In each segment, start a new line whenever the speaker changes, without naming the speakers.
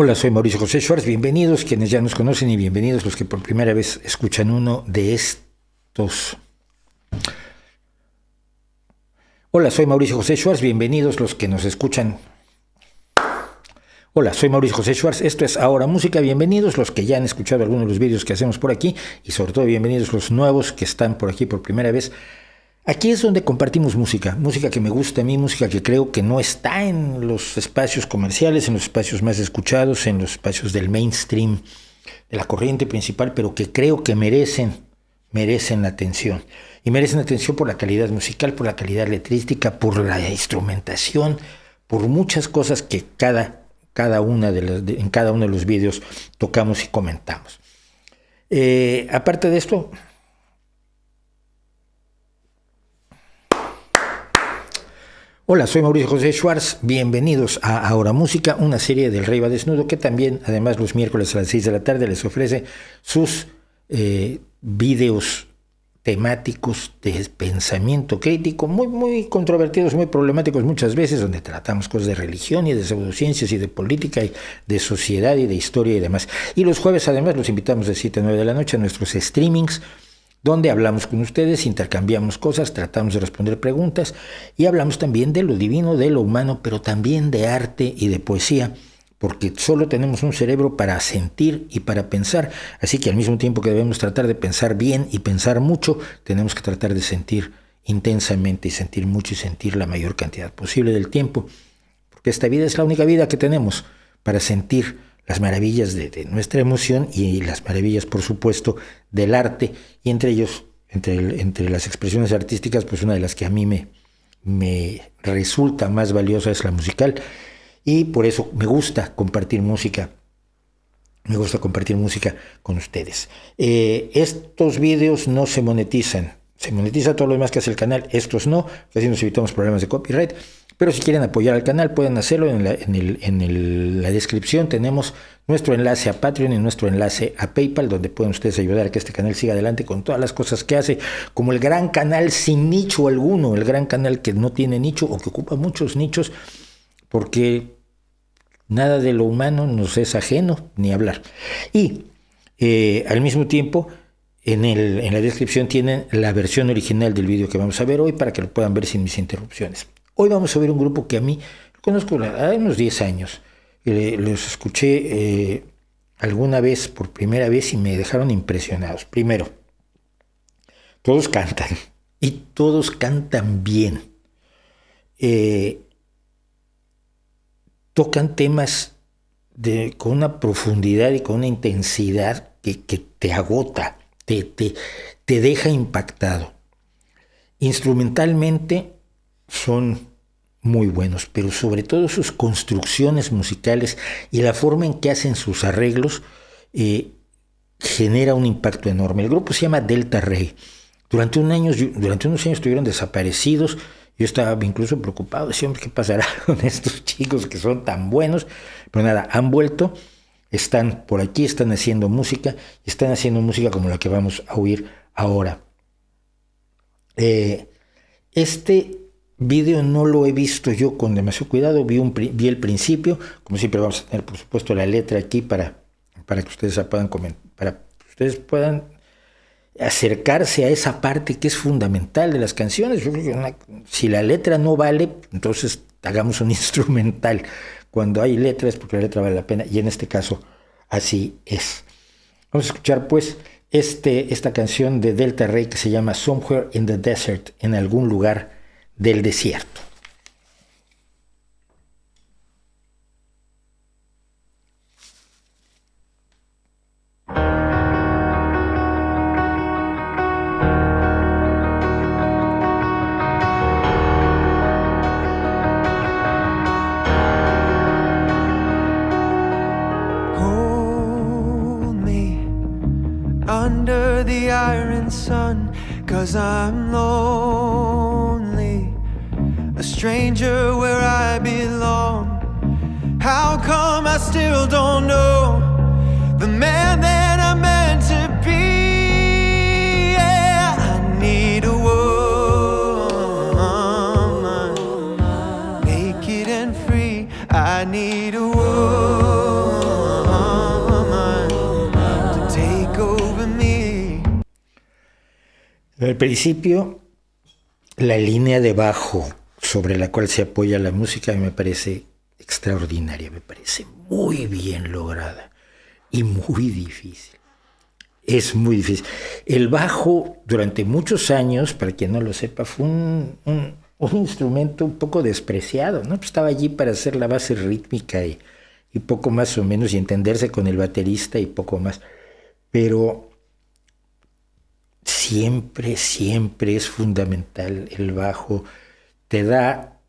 Hola, soy Mauricio José Schwartz. Bienvenidos quienes ya nos conocen y bienvenidos los que por primera vez escuchan uno de estos. Hola, soy Mauricio José Schwartz. Bienvenidos los que nos escuchan. Hola, soy Mauricio José Schwartz. Esto es Ahora Música. Bienvenidos los que ya han escuchado algunos de los vídeos que hacemos por aquí y sobre todo bienvenidos los nuevos que están por aquí por primera vez. Aquí es donde compartimos música que me gusta a mí, música que creo que no está en los espacios comerciales, en los espacios más escuchados, en los espacios del mainstream, de la corriente principal, pero que creo que merecen atención. Y merecen atención por la calidad musical, por la calidad letrística, por la instrumentación, por muchas cosas que en cada uno de los vídeos tocamos y comentamos. Aparte de esto, hola, soy Mauricio José Schwartz, bienvenidos a Ahora Música, una serie del Rey va Desnudo que también, además, los miércoles a las 6 de la tarde les ofrece sus videos temáticos de pensamiento crítico, muy controvertidos, muy problemáticos muchas veces, donde tratamos cosas de religión y de pseudociencias y de política y de sociedad y de historia y demás. Y los jueves, además, los invitamos de 7 a 9 de la noche a nuestros streamings, donde hablamos con ustedes, intercambiamos cosas, tratamos de responder preguntas y hablamos también de lo divino, de lo humano, pero también de arte y de poesía, porque solo tenemos un cerebro para sentir y para pensar, así que al mismo tiempo que debemos tratar de pensar bien y pensar mucho, tenemos que tratar de sentir intensamente y sentir mucho y sentir la mayor cantidad posible del tiempo, porque esta vida es la única vida que tenemos para sentir las maravillas de nuestra emoción y las maravillas, por supuesto, del arte, y entre ellos, entre las expresiones artísticas, pues una de las que a mí me resulta más valiosa es la musical, y por eso me gusta compartir música con ustedes. Estos vídeos no se monetizan, se monetiza todo lo demás que hace el canal, estos no, casi nos evitamos problemas de copyright. Pero si quieren apoyar al canal pueden hacerlo. En la descripción tenemos nuestro enlace a Patreon y nuestro enlace a PayPal, donde pueden ustedes ayudar a que este canal siga adelante con todas las cosas que hace, como el gran canal sin nicho alguno, el gran canal que no tiene nicho o que ocupa muchos nichos, porque nada de lo humano nos es ajeno, ni hablar. Y al mismo tiempo, en la descripción tienen la versión original del vídeo que vamos a ver hoy para que lo puedan ver sin mis interrupciones. Hoy vamos a ver un grupo que a mí conozco hace unos 10 años. Los escuché alguna vez, por primera vez, y me dejaron impresionados. Primero, todos cantan, y todos cantan bien. Tocan temas con una profundidad y con una intensidad que te agota, te deja impactado. Instrumentalmente son muy buenos, pero sobre todo sus construcciones musicales y la forma en que hacen sus arreglos genera un impacto enorme. El grupo se llama Delta Ray. Durante unos años estuvieron desaparecidos. Yo estaba incluso preocupado, decía, ¿qué pasará con estos chicos que son tan buenos? Pero nada, han vuelto, están por aquí, están haciendo música como la que vamos a oír ahora. Este vídeo no lo he visto yo con demasiado cuidado, vi el principio, como siempre vamos a tener por supuesto la letra aquí para que ustedes puedan comentar, para que ustedes puedan acercarse a esa parte que es fundamental de las canciones. Yo creo que si la letra no vale, entonces hagamos un instrumental. Cuando hay letras, porque la letra vale la pena, y en este caso así es. Vamos a escuchar pues esta canción de Delta Ray que se llama Somewhere in the Desert, en algún lugar del desierto.
Hold me under the iron sun, 'cause I'm lonely, a stranger where I belong. How come I still don't know the man that I'm meant to be? Yeah, I need a woman, naked and free. I need a woman.
Al principio, la línea de bajo sobre la cual se apoya la música me parece extraordinaria, me parece muy bien lograda y muy difícil. Es muy difícil. El bajo, durante muchos años, para quien no lo sepa, fue un instrumento un poco despreciado, ¿no? Pues estaba allí para hacer la base rítmica y poco más o menos, y entenderse con el baterista y poco más. Pero siempre es fundamental el bajo. Te da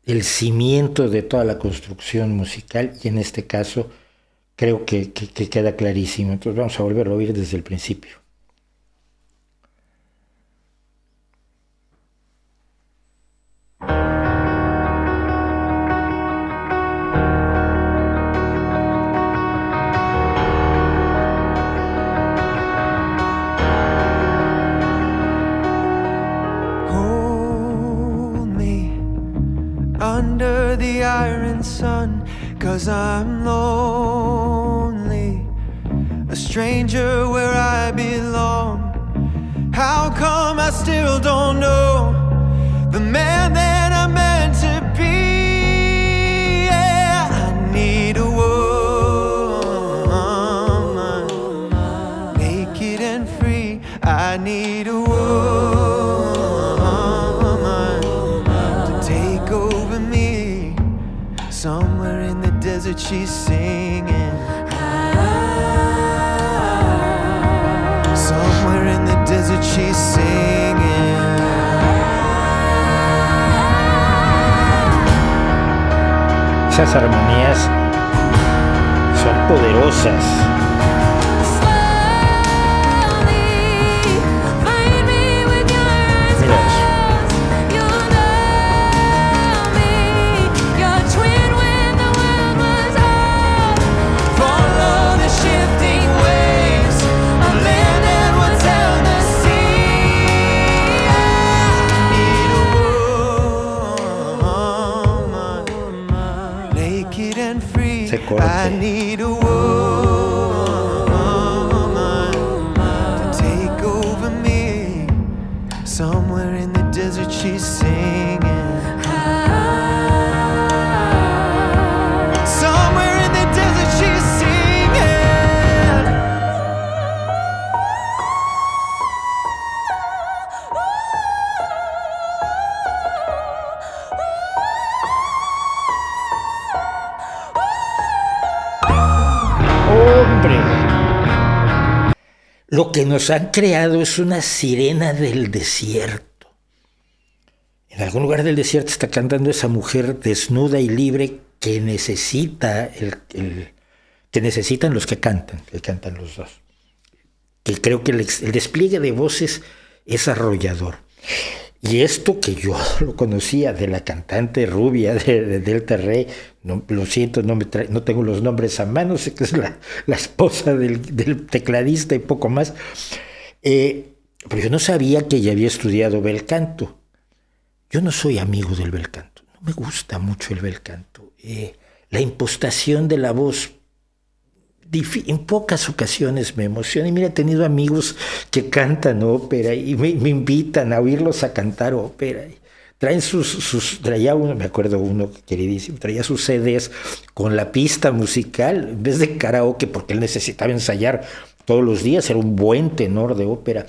el cimiento de toda la construcción musical, y en este caso creo que queda clarísimo. Entonces vamos a volverlo a oír desde el principio.
Under the iron sun, 'cause I'm lonely, a stranger where I belong. How come I still don't know the man that I'm meant to be? Yeah, I need a woman, naked and free. I need a woman somewhere in the desert. She's singing. Somewhere in the desert she's singing.
Esas armonías son poderosas.
I need a woman to take over me. Somewhere in the desert she's singing. Somewhere in the desert she's singing.
Lo que nos han creado es una sirena del desierto. En algún lugar del desierto está cantando esa mujer desnuda y libre que necesita que necesitan los que cantan los dos. Que creo que el despliegue de voces es arrollador. Y esto que yo lo conocía de la cantante rubia de Delta Rey, no, lo siento, no tengo los nombres a mano, sé que es la esposa del tecladista y poco más, pero yo no sabía que ella había estudiado bel canto. Yo no soy amigo del bel canto, no me gusta mucho el bel canto. La impostación de la voz en pocas ocasiones me emociona. Y mira, he tenido amigos que cantan ópera y me invitan a oírlos a cantar ópera. Traen traía uno, me acuerdo uno queridísimo, traía sus CDs con la pista musical en vez de karaoke, porque él necesitaba ensayar todos los días, era un buen tenor de ópera.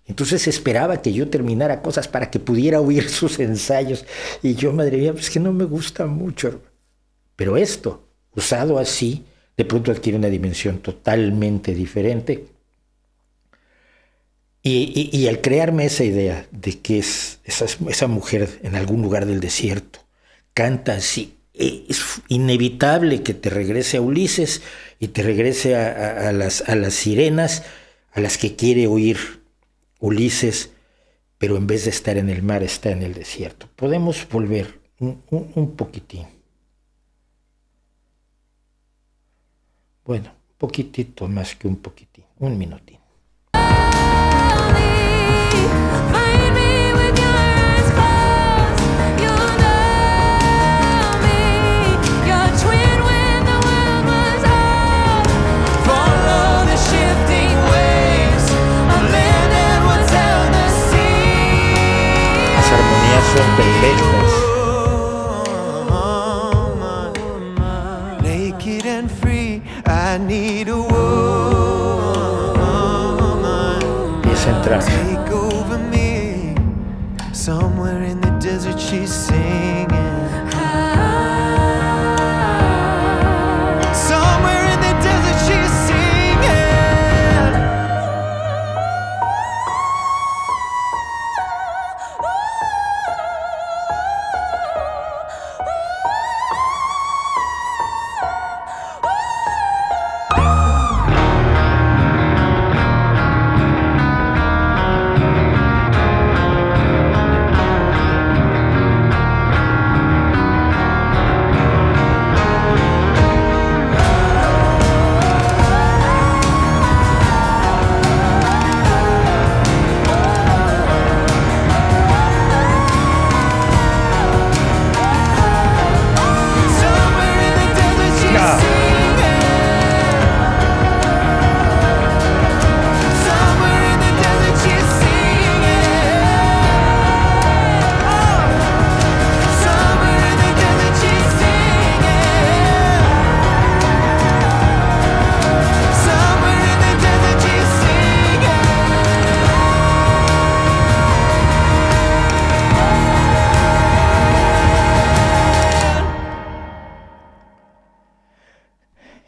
Entonces esperaba que yo terminara cosas para que pudiera oír sus ensayos. Y yo, madre mía, pues que no me gusta mucho. Pero esto, usado así, de pronto adquiere una dimensión totalmente diferente. Y al crearme esa idea de que esa mujer en algún lugar del desierto canta así, es inevitable que te regrese a Ulises y te regrese a las sirenas a las que quiere oír Ulises, pero en vez de estar en el mar está en el desierto. Podemos volver un poquitín. Bueno, un poquitito más que un poquitín, un minutín.
Follow the shifting waves of land and what's held need a woman.
Y es central.
Take over me. Somewhere in the desert she's singing. Somewhere in the desert she's singing.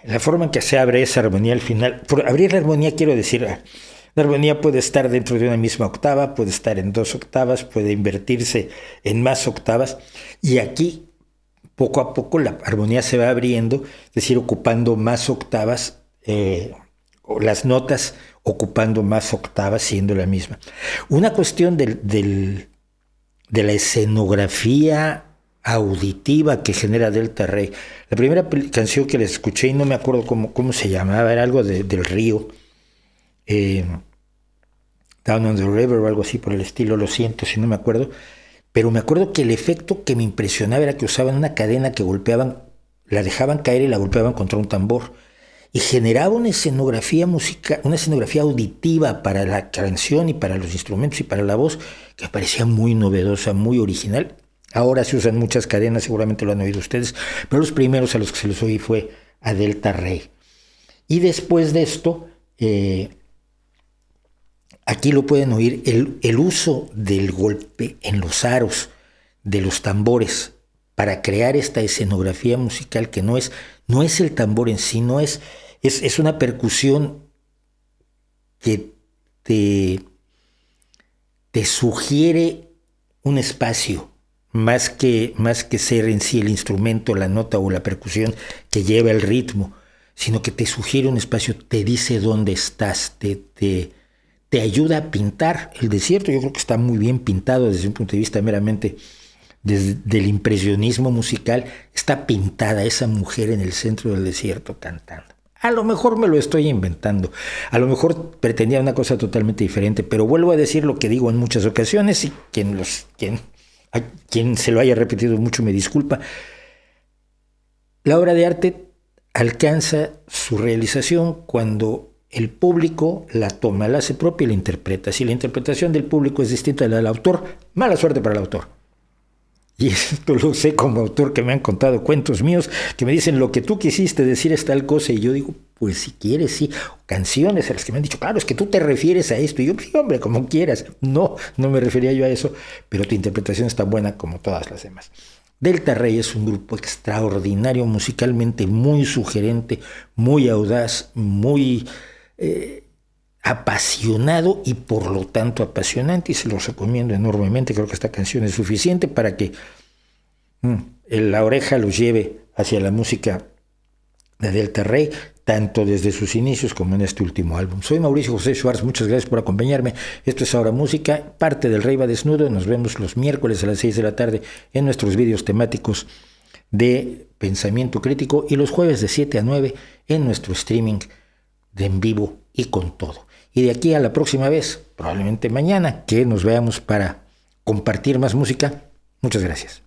La forma en que se abre esa armonía al final, por abrir la armonía quiero decir, la armonía puede estar dentro de una misma octava, puede estar en 2 octavas, puede invertirse en más octavas, y aquí poco a poco la armonía se va abriendo, es decir, ocupando más octavas, o las notas ocupando más octavas siendo la misma. Una cuestión de la escenografía auditiva que genera Delta Rey. La primera canción que les escuché, y no me acuerdo cómo se llamaba, era algo del río, Down on the River o algo así por el estilo, lo siento si no me acuerdo, pero me acuerdo que el efecto que me impresionaba era que usaban una cadena que golpeaban, la dejaban caer y la golpeaban contra un tambor, y generaba una escenografía musical, una escenografía auditiva para la canción y para los instrumentos y para la voz, que me parecía muy novedosa, muy original. Ahora se usan muchas cadenas, seguramente lo han oído ustedes, pero los primeros a los que se los oí fue a Delta Rey. Y después de esto, aquí lo pueden oír, el uso del golpe en los aros de los tambores para crear esta escenografía musical que no es el tambor en sí, es una percusión que te sugiere un espacio, más que ser en sí el instrumento, la nota o la percusión que lleva el ritmo, sino que te sugiere un espacio, te dice dónde estás, te ayuda a pintar el desierto. Yo creo que está muy bien pintado desde un punto de vista meramente desde el impresionismo musical. Está pintada esa mujer en el centro del desierto cantando. A lo mejor me lo estoy inventando, a lo mejor pretendía una cosa totalmente diferente, pero vuelvo a decir lo que digo en muchas ocasiones, y a quien se lo haya repetido mucho me disculpa. La obra de arte alcanza su realización cuando el público la toma, la hace propia y la interpreta. Si la interpretación del público es distinta a la del autor, mala suerte para el autor. Y esto lo sé como autor, que me han contado cuentos míos que me dicen lo que tú quisiste decir es tal cosa, y yo digo, pues si quieres, sí. Canciones a las que me han dicho, claro, es que tú te refieres a esto, y yo, sí, hombre, como quieras. No me refería yo a eso, pero tu interpretación está buena como todas las demás. Delta Rey es un grupo extraordinario musicalmente, muy sugerente, muy audaz, muy apasionado y por lo tanto apasionante, y se los recomiendo enormemente. Creo que esta canción es suficiente para que la oreja los lleve hacia la música de Delta Rey, tanto desde sus inicios como en este último álbum. Soy Mauricio José Schwartz, muchas gracias por acompañarme. Esto es Ahora Música, parte del Rey va Desnudo. Nos vemos los miércoles a las 6 de la tarde en nuestros vídeos temáticos de pensamiento crítico, y los jueves de 7 a 9 en nuestro streaming de en vivo y con todo. Y de aquí a la próxima vez, probablemente mañana, que nos veamos para compartir más música. Muchas gracias.